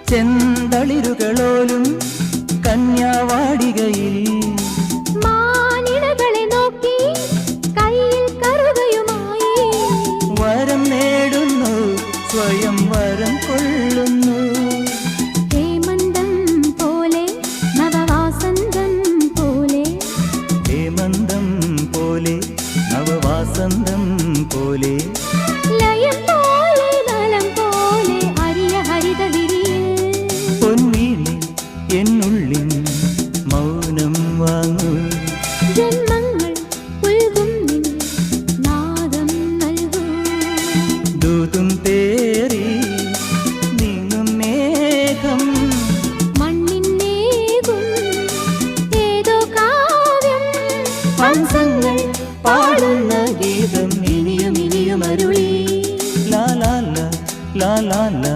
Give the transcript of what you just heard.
ചെന്തളിരുകളോലും കന്യാവാടികയിൽ മാനിടകളെ നോക്കി കയ്യിൽ കറുകയുമായി വരം നേടുന്നു സ്വയം വരം കൊള്ളുന്നു ഹേമന്തം പോലെ നവവാസന്തം പോലെ ഹേമന്തം പോലെ നവവാസന്തം പോലെ ലയം പോലെ നലം പോലെ അരിയ ഹരിത വിരിയിൽ പൊന്നീളി എന്നുള്ളിൻ മൗനം വാങ്ങൂ ജന്മങ്ങൾ പുൽകും നിൻ നാദം നൽകൂ ദൂതും തേറി നീങ്ങും മേഘം മണ്ണിന്നേകും ഏതോ കാവ്യം ഹംസങ്ങൾ പാടുന്ന ഗീതം ഇനിയും ഇനിയും അരുളി ലാ ലാ ലാ ലാ ലാ ലാ